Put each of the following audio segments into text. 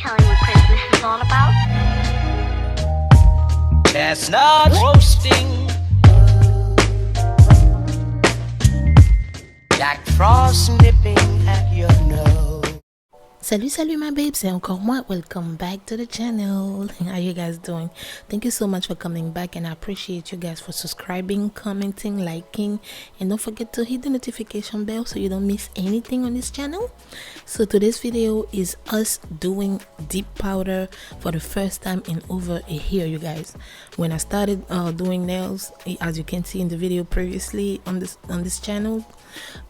telling what Christmas is all about? Chestnut roasting, Jack Frost nipping at your nose. Salut my babes, c'est encore moi. Welcome back to the channel. How you guys doing? Thank you so much for coming back, and I appreciate you guys for subscribing, commenting, liking, and don't forget to hit the notification bell so you don't miss anything on this channel. So today's video is us doing dip powder for the first time in over a year, you guys. When I started doing nails, as you can see in the video previously on this channel,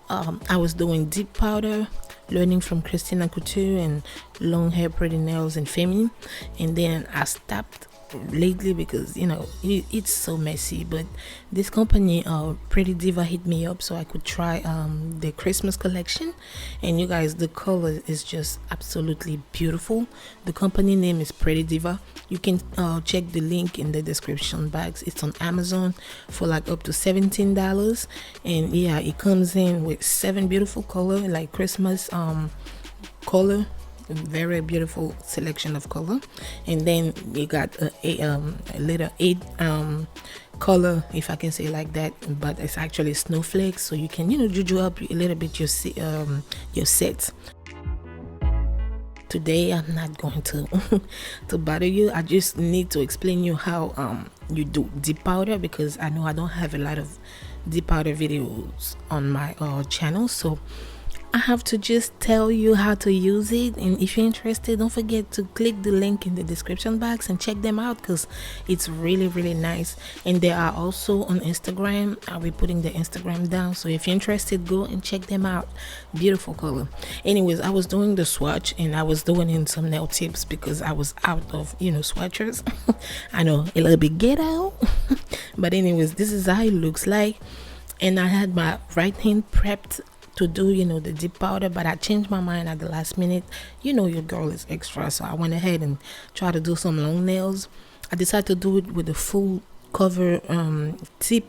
I was doing dip powder, learning from Christina Couture and long hair, pretty nails, and feminine, and then I stopped lately because it's so messy. But this company, Pretty Diva, hit me up so I could try the Christmas collection, and you guys, the color is just absolutely beautiful. The company name is Pretty Diva. You can check the link in the description box. It's on Amazon for like up to $17, and yeah, it comes in with 7 beautiful color, like Christmas color. Very beautiful selection of color, and then you got a little 8 color, if I can say like that, but it's actually snowflakes, so you can juju up a little bit your sets. Today I'm not going to to bother you. I just need to explain you how you do dip powder, because I know I don't have a lot of dip powder videos on my channel, so I have to just tell you how to use it. And if you're interested, don't forget to click the link in the description box and check them out, because it's really nice. And they are also on Instagram. I'll be putting the Instagram down, so if you're interested, go and check them out. Beautiful color. Anyways, I was doing the swatch, and I was doing in some nail tips because I was out of swatchers. I know, a little bit ghetto. But anyways, this is how it looks like. And I had my right hand prepped to do the dip powder, but I changed my mind at the last minute. Your girl is extra, so I went ahead and tried to do some long nails. I decided to do it with a full cover tip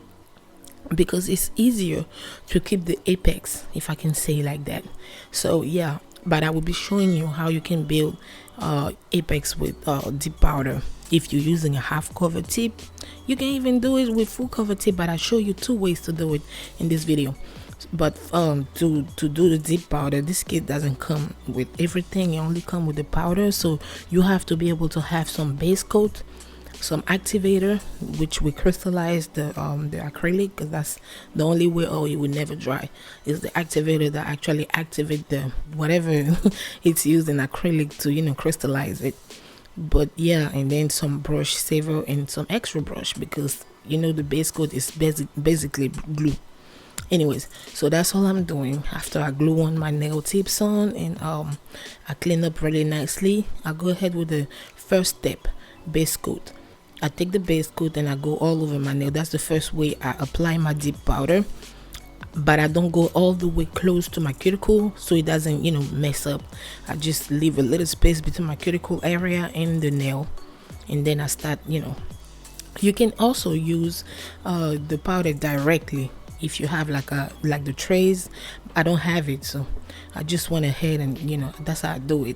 because it's easier to keep the apex, if I can say like that. So yeah, but I will be showing you how you can build apex with dip powder. If you're using a half cover tip, you can even do it with full cover tip, but I show you 2 ways to do it in this video. But to do the dip powder, this kit doesn't come with everything. It only come with the powder, so you have to be able to have some base coat, some activator, which we crystallize the acrylic, because that's the only way it will never dry, is the activator that actually activate the whatever it's used in acrylic to crystallize it. But yeah, and then some brush saver and some extra brush, because the base coat is basically glue. Anyways, so that's all I'm doing. After I glue on my nail tips on, and I clean up really nicely, I go ahead with the first step, base coat. I take the base coat and I go all over my nail. That's the first way I apply my dip powder, but I don't go all the way close to my cuticle so it doesn't mess up. I just leave a little space between my cuticle area and the nail, and then I start. You can also use the powder directly if you have like the trays. I don't have it, so I just went ahead and that's how I do it.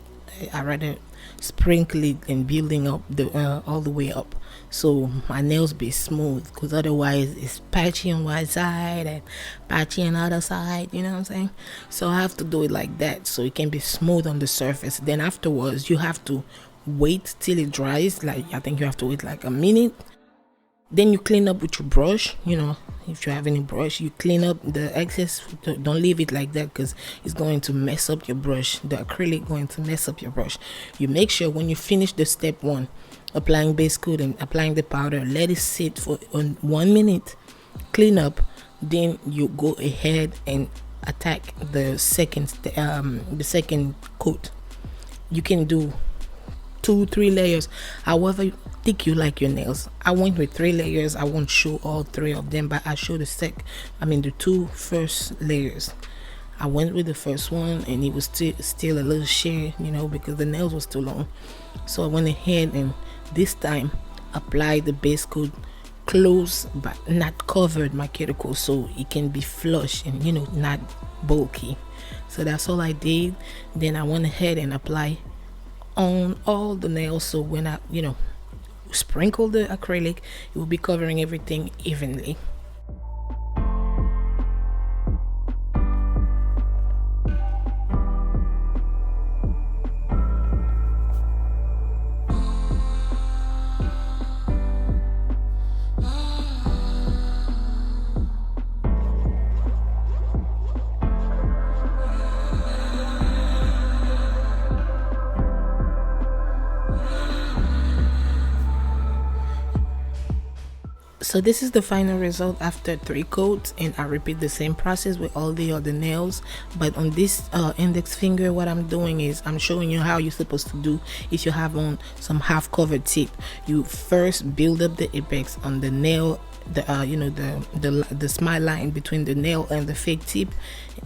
I rather sprinkle it and building up the all the way up, so my nails be smooth, because otherwise it's patchy on one side and patchy on the other side, you know what I'm saying? So I have to do it like that so it can be smooth on the surface. Then afterwards you have to wait till it dries. Like, I think you have to wait like a minute. Then you clean up with your brush. If you have any brush, you clean up the excess. Don't leave it like that, because it's going to mess up your brush. The acrylic going to mess up your brush. You make sure when you finish the step 1, applying base coat and applying the powder, let it sit for 1 minute, clean up, then you go ahead and attack the second coat. You can do 2-3 layers, however thick you like your nails. I went with 3 layers. I won't show all 3 of them, but I show the 2 first layers. I went with the first one, and it was still a little sheer, because the nails was too long. So I went ahead and this time applied the base coat close but not covered my cuticle, so it can be flush and not bulky. So that's all I did. Then I went ahead and apply on all the nails, so when I sprinkle the acrylic, it will be covering everything evenly. So this is the final result after 3 coats, and I repeat the same process with all the other nails. But on this index finger, what I'm doing is I'm showing you how you're supposed to do if you have on some half covered tip. You first build up the apex on the nail, the smile line between the nail and the fake tip.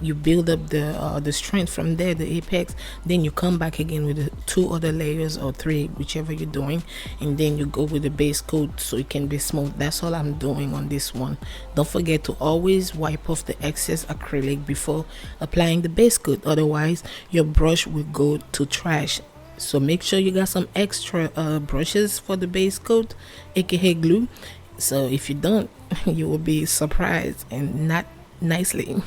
You build up the strength from there, the apex. Then you come back again with the 2 other layers, or 3, whichever you're doing, and then you go with the base coat so it can be smooth. That's all I'm doing on this one. Don't forget to always wipe off the excess acrylic before applying the base coat, otherwise your brush will go to trash. So make sure you got some extra brushes for the base coat, aka glue. So if you don't, you will be surprised, and not nicely.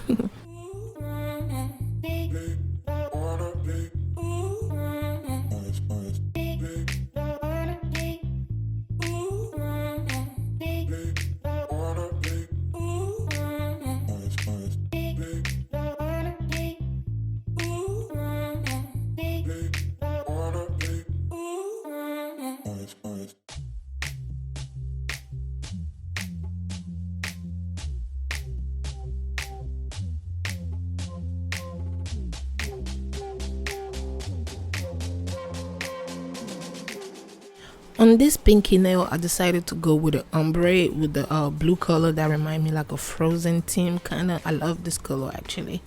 On this pinky nail, I decided to go with the ombre with the blue color that remind me like a frozen theme kind of. I love this color actually,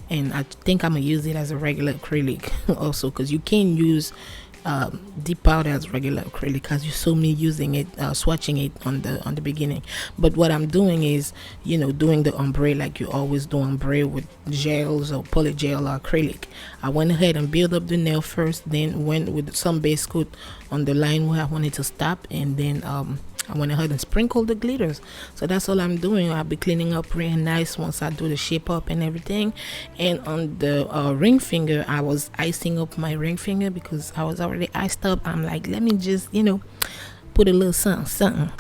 and I think I'm gonna use it as a regular acrylic also, because you can use deep powder as regular acrylic, as you saw me using it, swatching it on the beginning. But what I'm doing is, doing the ombre like you always do ombre with gels or poly gel or acrylic. I went ahead and built up the nail first, then went with some base coat on the line where I wanted to stop, and then I went ahead and sprinkled the glitters. So that's all I'm doing. I'll be cleaning up real nice once I do the shape up and everything. And on the ring finger, I was icing up my ring finger because I was already iced up. I'm like, let me just put a little something.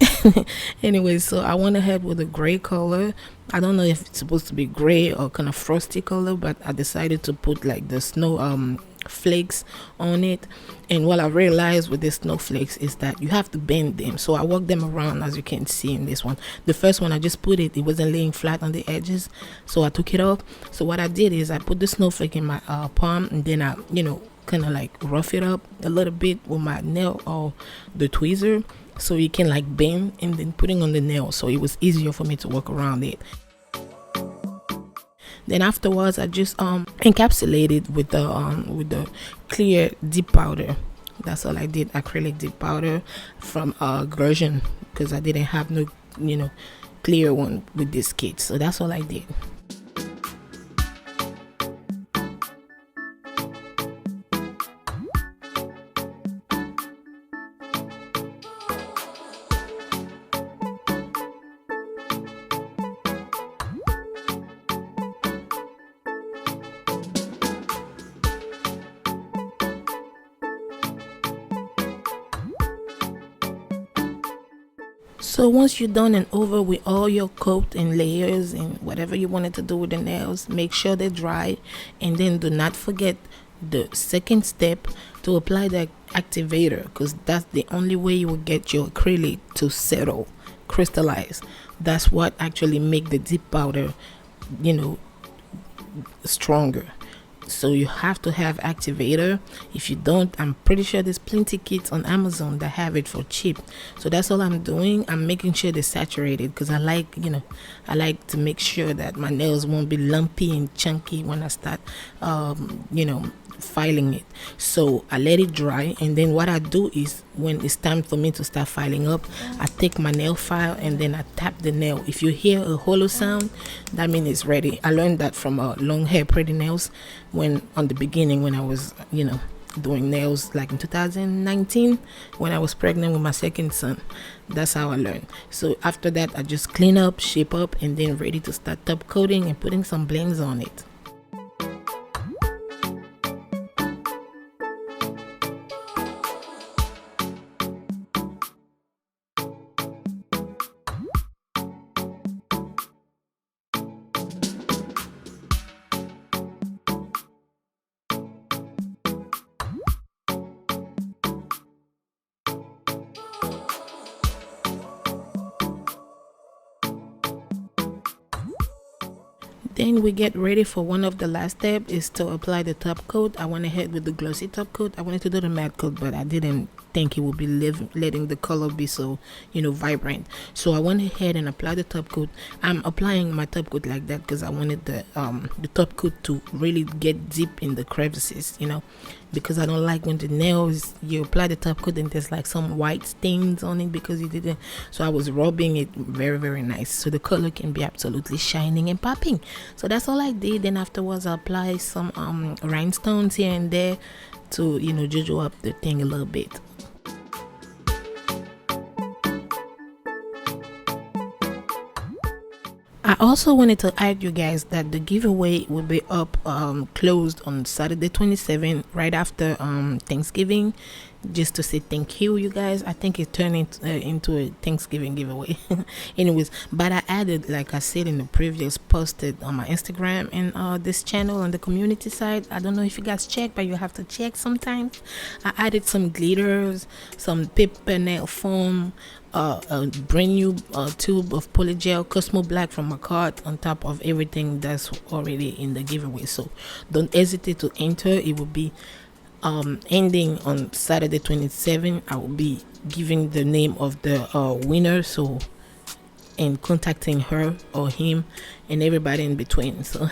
Anyway, so I went ahead with a gray color. I don't know if it's supposed to be gray or kind of frosty color, but I decided to put like the snow flakes on it. And what I realized with the snowflakes is that you have to bend them, so I worked them around, as you can see in this one. The first one I just put it wasn't laying flat on the edges, so I took it off. So what I did is I put the snowflake in my palm, and then I kind of like rough it up a little bit with my nail or the tweezer, so you can like bend, and then putting on the nail, so it was easier for me to work around it. Then afterwards, I just encapsulated with the clear deep powder. That's all I did, acrylic deep powder from Gershon, because I didn't have no clear one with this kit. So that's all I did. So once you're done and over with all your coat and layers and whatever you wanted to do with the nails, make sure they're dry, and then do not forget the second step, to apply the activator, because that's the only way you will get your acrylic to settle, crystallize. That's what actually make the deep powder stronger. So you have to have activator. If you don't, I'm pretty sure there's plenty kits on Amazon that have it for cheap. So that's all I'm doing. I'm making sure they're saturated, because I like to make sure that my nails won't be lumpy and chunky when I start filing it. So I let it dry, and then what I do is, when it's time for me to start filing up, I take my nail file and then I tap the nail. If you hear a hollow sound, that means it's ready. I learned that from long hair pretty nails, when on the beginning, when I was doing nails, like in 2019 when I was pregnant with my second son. That's how I learned. So after that, I just clean up, shape up, and then ready to start top coating and putting some blings on it. Then we get ready for one of the last steps is to apply the top coat. I went ahead with the glossy top coat. I wanted to do the matte coat, but I didn't think it would be letting the color be so, you know, vibrant. So I went ahead and applied the top coat. I'm applying my top coat like that because I wanted the top coat to really get deep in the crevices, you know, because I don't like when the nails, you apply the top coat and there's like some white stains on it because you didn't. So I was rubbing it very nice so the color can be absolutely shining and popping. So that's all I did. Then afterwards I applied some rhinestones here and there to, you know, juju up the thing a little bit. I also wanted to add you guys that the giveaway will be up closed on Saturday 27th, right after Thanksgiving, just to say thank you guys. I think it turned into a Thanksgiving giveaway. Anyways, but I added, like I said in the previous posted on my Instagram and this channel on the community side. I don't know if you guys check, but you have to check sometimes. I added some glitters, some paper nail foam, a brand new tube of polygel Cosmo Black from card on top of everything that's already in the giveaway. So don't hesitate to enter. It will be ending on Saturday 27th. I will be giving the name of the winner, so, and contacting her or him and everybody in between. So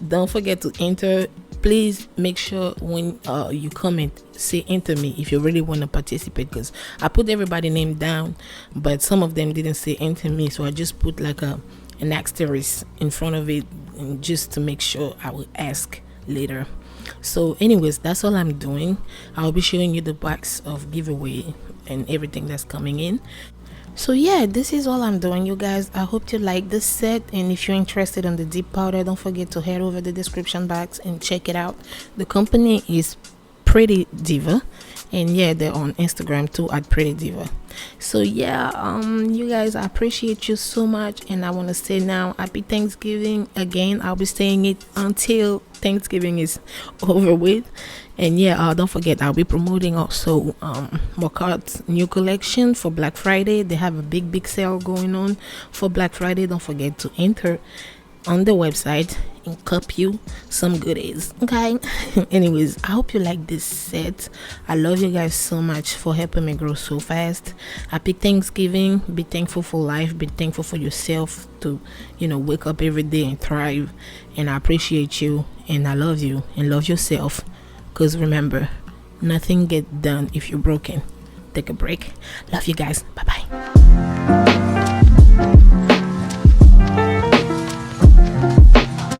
don't forget to enter. Please make sure when you comment, say enter me if you really want to participate, because I put everybody's name down but some of them didn't say enter me, so I just put like an asterisk in front of it, and just to make sure I will ask later. So anyways, that's all I'm doing. I'll be showing you the box of giveaway and everything that's coming in. So yeah, this is all I'm doing, you guys. I hope you like this set, and if you're interested in the dip powder, don't forget to head over the description box and check it out. The company is Pretty Diva, and yeah, they're on Instagram too at Pretty Diva. So yeah, you guys, I appreciate you so much, and I want to say now happy Thanksgiving again. I'll be saying it until Thanksgiving is over with. And yeah, don't forget, I'll be promoting also Moi Cocoa's new collection for Black Friday. They have a big sale going on for Black Friday. Don't forget to enter on the website and cup you some goodies, okay? Anyways, I hope you like this set. I love you guys so much for helping me grow so fast. Happy Thanksgiving. Be thankful for life. Be thankful for yourself to, you know, wake up every day and thrive. And I appreciate you, and I love you, and love yourself. Because remember, nothing gets done if you're broken. Take a break. Love you guys. Bye bye.